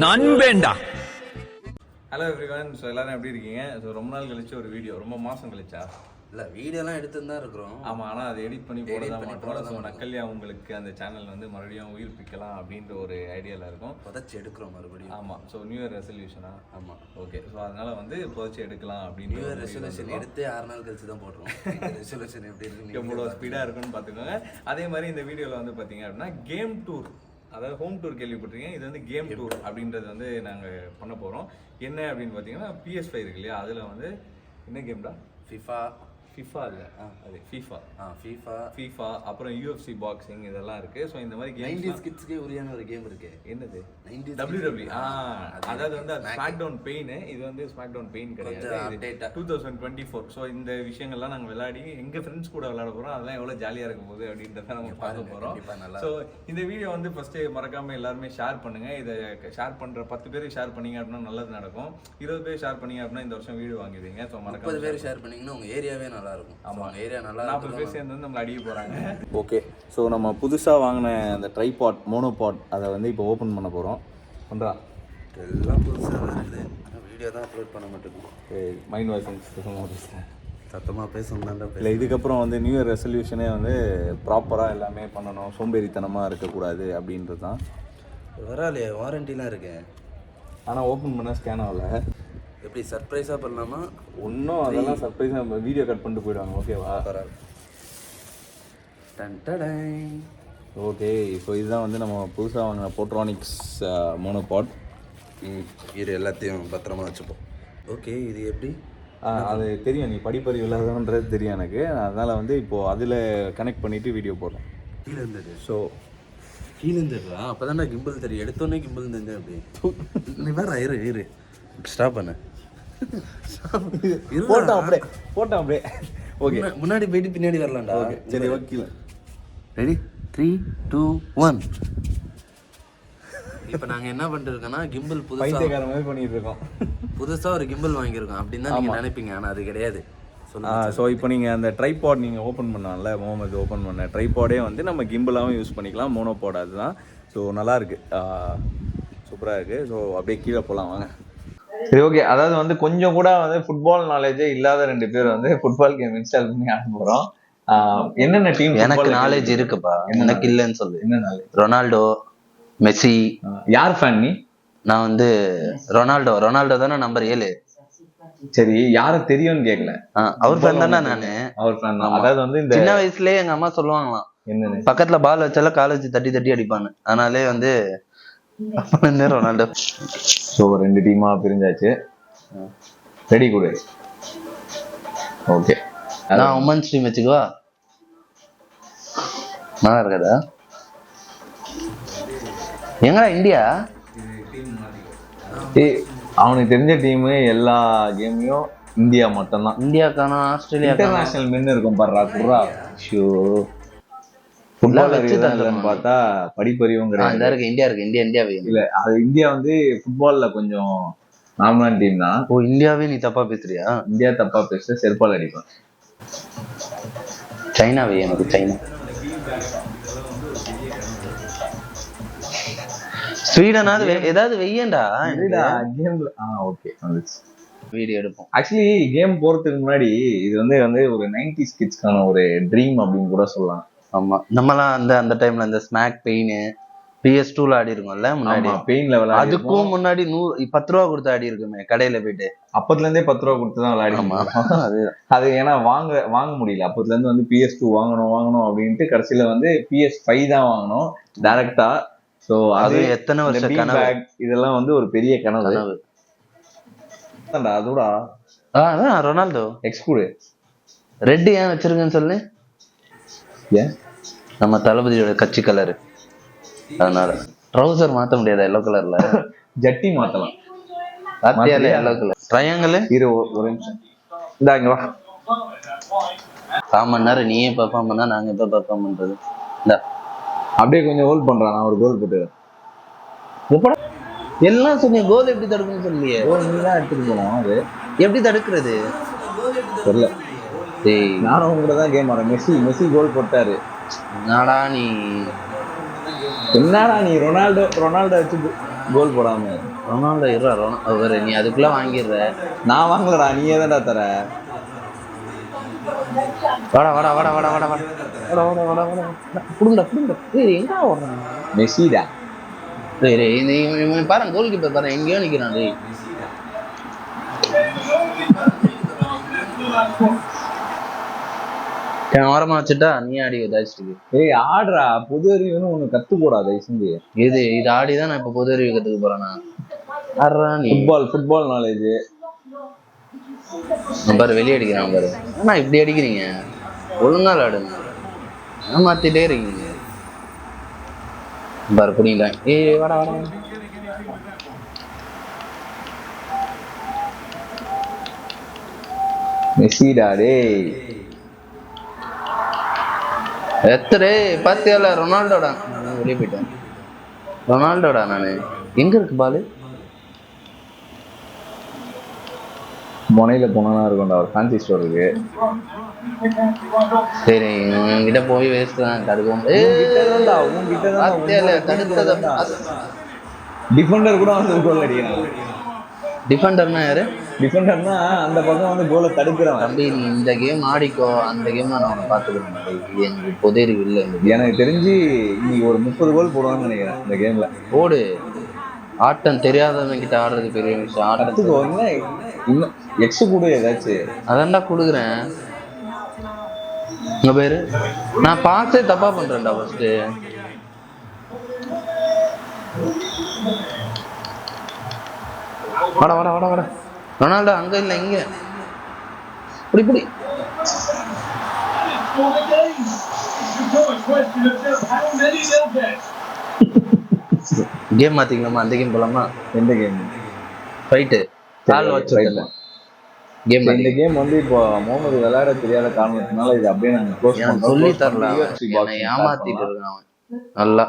நண்பேண்டா. Hello everyone. So எல்லாரும் எப்படி இருக்கீங்க? ஸோ ரொம்ப நாள் கழிச்சு ஒரு வீடியோ, ரொம்ப மாதம் கழிச்சா இல்லை வீடியோலாம் எடுத்து தான் இருக்கிறோம். ஆமாம், ஆனால் அதை எடிட் பண்ணி போட தான் மாட்டோம். ஸோ நக்கல்யா உங்களுக்கு அந்த சேனல் வந்து மறுபடியும் உயிர்ப்பிக்கலாம் அப்படின்ற ஒரு ஐடியாவில் இருக்கும். புதைச்சி எடுக்கிறோம் மறுபடியும். ஆமாம். ஸோ நியூ இயர் ரெசல்யூஷனா? ஆமாம். ஓகே. ஸோ அதனால் வந்து புதைச்சி எடுக்கலாம் அப்படின்னு. நியூ இயர் ரெசல்யூஷன் எடுத்து 6 நாள் கழிச்சு தான் போடுறோம். ரெசல்யூஷன் எப்படி இருக்கு, எவ்வளோ ஸ்பீடாக இருக்குன்னு பார்த்துக்கோங்க. அதே மாதிரி இந்த வீடியோவில் வந்து பார்த்தீங்க அப்படின்னா கேம் டூர், அதாவது ஹோம் டூர் கேள்விப்பட்டிருக்கீங்க. இது வந்து கேம் டூர் அப்படின்றது வந்து நாங்கள் பண்ண போகிறோம். என்ன அப்படின்னு பார்த்தீங்கன்னா PS5 இருக்கு இல்லையா, அதில் வந்து என்ன கேம்டா? ஃபிஃபா இல்லை, அது ஃபீஃபா, அப்புறம் UFC பாக்ஸிங் இதெல்லாம் இருக்குது. ஸோ இந்த மாதிரி கேம் 90s கிட்ஸ்க்கே உரியான ஒரு கேம் இருக்குது. என்னது? WWE. அதாவது வந்து அது ஸ்மாக்டவுன் பெயின். இது வந்து ஸ்மாக்டவுன் பெயின் கிடையாது, 2024. ஸோ இந்த விஷயங்கள்லாம் நாங்கள் விளையாடி எங்கள் ஃப்ரெண்ட்ஸ் கூட விளையாட போகிறோம். அதெல்லாம் எவ்வளோ ஜாலியாக இருக்கும் போது அப்படின்றத நம்ம பார்க்க போகிறோம். ஸோ இந்த வீடியோ வந்து ஃபஸ்ட்டு மறக்காமல் எல்லாருமே ஷேர் பண்ணுங்கள். இதை ஷேர் பண்ணுற 10 பேருக்கு ஷேர் பண்ணிங்க அப்படின்னா நல்லது நடக்கும். 20 பேர் ஷேர் பண்ணிங்க அப்படின்னா இந்த வருஷம் வீடியோ வாங்கிடுவீங்க. ஸோ 30 பேர் ஷேர் பண்ணிங்கன்னா உங்கள் ஏரியாவே நல்லா இருக்கும். ஆமாம், ஏரியா நல்லா 40 பேர் சேர்ந்து வந்து நம்மளை அடிக்க போகிறாங்க. ஓகே. ஸோ நம்ம புதுசாக வாங்கின அந்த ட்ரைபாட், மோனோபாட், அதை வந்து இப்போ ஓப்பன் பண்ண போகிறோம். பண்ணுறா, எல்லாம் புதுசாக இருக்குது. ஆனால் வீடியோ தான் அப்லோட் பண்ண மாட்டேங்குது. மைண்ட் வாய்ஸ் சத்தமாக பேசணும்னா இல்லை. இதுக்கப்புறம் வந்து நியூ இயர் ரெசல்யூஷனே வந்து ப்ராப்பராக எல்லாமே பண்ணணும், சோம்பேறித்தனமாக இருக்கக்கூடாது அப்படின்றது தான். வராலையே, வாரண்டிலாம் இருக்கு. ஆனால் ஓப்பன் பண்ணால் ஸ்கேன் ஆகலை. எப்படி சர்ப்ரைஸாக பண்ணலாமா? ஒன்றும் அதெல்லாம் சர்ப்ரைஸாக வீடியோ கட் பண்ணிட்டு போயிடுவாங்க. ஓகேவா? ஓகே. ஸோ இதுதான் வந்து நம்ம புதுசாக வாங்கின போட்ரானிக்ஸ் மோனோபாட். இது எல்லாத்தையும் பத்திரமா வச்சுப்போம். ஓகே, இது எப்படி? அது தெரியும், நீ படிப்பறிவு இல்லாதன்றது தெரியும் எனக்கு. அதனால் வந்து இப்போது அதில் கனெக்ட் பண்ணிவிட்டு வீடியோ போடுறோம். கீழே இருந்தது. ஸோ கீழே இருந்துடுறா, அப்போ தானே கிம்பிள் தெரியும். எடுத்தோடனே கிம்பிள் தெரிஞ்சேன். அப்படி நீ வேறு இரு ஸ்டாப் பண்ண போட்டோம் அப்படியே. ஓகே, முன்னாடி போயிட்டு பின்னாடி வரலாம்டா. ஓகே சரி, ஓகே. ரெடி? 3, 2, 1. இப்போ நாங்கள் என்ன பண்ணிட்டு இருக்கோம்னா, கிம்பிள் பைத்தியக்கார மாதிரி பண்ணிட்டு இருக்கோம். புதுசாக ஒரு கிம்பிள் வாங்கியிருக்கோம் அப்படின்னு தான் நீங்கள் நினைப்பீங்க. ஆனால் அது கிடையாது. ஸோ இப்போ நீங்கள் அந்த ட்ரைபாட் நீங்கள் ஓப்பன் பண்ணால, முகமது ஓப்பன் பண்ண ட்ரைபாடே வந்து நம்ம கிம்பிளாகவும் யூஸ் பண்ணிக்கலாம். மோனோபாட் அதுதான். ஸோ நல்லாயிருக்கு, சூப்பராக இருக்குது. ஸோ அப்படியே கீழே போகலாம் வாங்க. சரி, ஓகே. அதாவது வந்து கொஞ்சம் கூட வந்து ஃபுட்பால் நாலேஜே இல்லாத 2 பேர் வந்து ஃபுட்பால் கேம் இன்ஸ்டால் பண்ணி ஆட போகிறோம். என்னென்ன டீம்? எனக்கு நாலேஜ் இருக்குப்பா, எனக்கு இல்லைன்னு சொல்லு. என்ன நாலேஜ்? Ronaldo, Messi. யார் ஃபேன் நீ? நான் வந்து ரொனால்டோ தானே நம்பர் 7. சரி, யாரும் தெரியும்னு கேட்கல. அவர் ஃபேன் தானே நானு. அவர் ஃபேன் தான். அதாவது வந்து இந்த சின்ன வயசுலயே எங்க அம்மா சொல்லுவாங்களாம், என்னன்னு பக்கத்துல பால் வச்சாலும் காலேஜ் தட்டி தட்டி அடிப்பான்னு. அதனாலே வந்து ரொனால்டோ. ஸோ 2 டீமா பிரிஞ்சாச்சு. ரெடி கொடு. ஓகே, நான் உமன்ஸ் டீம் வச்சுக்குவா. நல்லா இருக்காதா? எங்கடா இந்தியா? அவனுக்கு தெரிஞ்ச டீம் எல்லா கேமையும் இந்தியா மட்டும்தான். இந்தியாக்கான ஆஸ்திரேலியா இன்டர்நேஷனல் மென் இருக்கும் பாருடா குர்ரா. ஷோ ஃபுட்பால் பார்த்தா படிப்பறிவும் கிடையாது. இந்தியா இருக்கு. இந்தியா இல்ல, அது இந்தியா வந்து ஃபுட்பால்ல கொஞ்சம் நார்மலான டீம் தான். ஓ, இந்தியாவே நீ தப்பா பேசுறியா? இந்தியா தப்பா பேச செருப்பால் அடிப்பேன். சைனாவே எனக்கு சைனா. ஸ்வீடனாவது ஏதாவது வெய்யண்டா ஓகே. வீடியோ எடுப்போம். ஆக்சுவலி கேம் போறதுக்கு முன்னாடி இது வந்து ஒரு 90s கிட்ஸ்க்கான ஒரு ட்ரீம் அப்படின்னு கூட சொல்லலாம். ஆமா, நம்மலாம் அந்த டைம்ல இந்த ஸ்மாக் பெயின் PS2ல ஆடி இருக்கோம்ல முன்னாடி. Pain level. அதுக்கும் முன்னாடி 10 ரூபா கொடுத்து ஆடி இருக்குமே கடையில போயிட்டு. அப்பத்துல இருந்தே 10 ரூபா கொடுத்து தான் விளையாடி. அது ஏன்னா வாங்க முடியல. அப்பத்துல இருந்து வந்து PS2 வாங்கணும் அப்படின்ட்டு கடைசியில வந்து PS5 தான் வாங்கணும் டைரக்டா. ஸோ அது எத்தனை வருஷம் கனவு. இதெல்லாம் வந்து ஒரு பெரிய கனவு. அதோட அதான் ரொனால்டோ எக்ஸ்கூடு ரெட் ஏன் வச்சிருக்கேன்னு சொல்லு. ஏன்? நம்ம தளபதியோட கட்சி கலரு, அதனால. ட்ரௌசர் மாத்த முடியாதா எல்லோ கலர்ல? ஜட்டி மாத்தலாம். Yellow colour triangle. ஒரு நிமிஷம் இந்தாங்க வா. 1/4 மணி நேரம் நீயே பெர்ஃபார்ம் பண்ணா நாங்க எப்ப பெர்ஃபார்ம் பண்றது? இந்த அப்படியே கொஞ்சம் ஹோல்ட் பண்றான். நான் ஒரு கோல் போட்டு எல்லாம் சொன்னீங்க. கோல் எப்படி தடுக்கணும்னு சொல்லியே. கோல் நீ தான் எடுத்துட்டு போனோம். அது எப்படி தடுக்கிறது தெரியல. நானும் உங்களோட தான் கேம் ஆடுறேன். மெஸ்ஸி கோல் போட்டாரு. என்னடா நீ ரொனால்டோ வச்சு கோல் போடாம. ரொனால்டோ இருறா ரொனால்டோ நீ அதுக்குள்ள வாங்கிடுற. நான் வாங்கலடா, நீயே தான்டா தர. வாடா வாடா வாடா வாடா வாடா வாடா வாடா வாடா வாடா வாடா புடுங்கடா புடுங்கடா. ஏய் எங்க ஓடுறான் மெஸ்ஸிடா. டேய் டேய் நீ பாருங்க கோல் கீப்பர் பாருங்க எங்கேயோ நிக்கிறான் டேய். ஓரமா வச்சுட்டா நீ ஆடி ஏதாச்சும். ஏய் ஆடுறா, பொது அறிவுன்னு ஒண்ணு கத்துக்கூடா தயவு செஞ்சு. இது ஆடிதான் நான் இப்ப பொது அறிவு கத்துக்க போறேன்னா. ஆடுறா நீ. ஃபுட்பால் நாலேஜ் பாரு வெளியே அடிக்கிறான் பாரு. ஆனா இப்படி அடிக்கிறீங்க, ஒழுங்கா விளையாடுங்க, ஏமாத்திட்டே இருக்கீங்க பாரு. புரியல. ஏய் வாடா வாடா மெஸ்ஸிடா டேய். எத்தனை பாத்தியால ரொனால்டோடா. வெளியே போயிட்டேன். ரொனால்டோடா நானு. எங்க இருக்கு பாலு? முனையில போனா இருக்கும்டா, ஒரு ஃபேன்சி ஸ்டோர் இருக்கு. சரி உங்ககிட்ட போய் வேஸ்ட் தான். தடுக்கும் டிஃபெண்டர் கூட வந்து கோல் அடிக்கிறான். டிஃபெண்டர்னா யாரு? டிஃபெண்டர்னா அந்த பக்கம் வந்து கோலை தடுக்கிறவன். தம்பி நீ இந்த கேம் ஆடிக்கோ, அந்த கேம் நான் அவனை பார்த்துக்கிறேன். இது எனக்கு புதேரி இல்லை. எனக்கு தெரிஞ்சு இன்னைக்கு ஒரு 30 கோல் போடுவான்னு நினைக்கிறேன் இந்த கேம்ல. போடு. ஆட்டம் தெரியாதவங்க கிட்ட ஆடுறது பெரிய விஷயம். ஆட்டத்துக்கு இன்னும் எக்ஸ் கூட ஏதாச்சும் அதான்டா கொடுக்குறேன். உங்க பேரு நான் பாஸே தப்பா பண்றேன்டா ஃபர்ஸ்ட். வாடா வாடா வாடா வாடா. ரொனால்டோ அங்க இல்ல இங்க. புடி புடி. கேம் மாத்திக்கலாமா? அந்த கேம் போலாமா? எந்த கேம்? ஃபைட்டு. கால் வச்சு கேம். இந்த கேம் வந்து இப்போ முகமது விளையாட தெரியாத காரணத்தினால இது அப்படியே நாங்க க்ளோஸ் பண்ணோம். சொல்லி தரல, ஏமாத்திட்டு இருக்கான் அவன் நல்லா.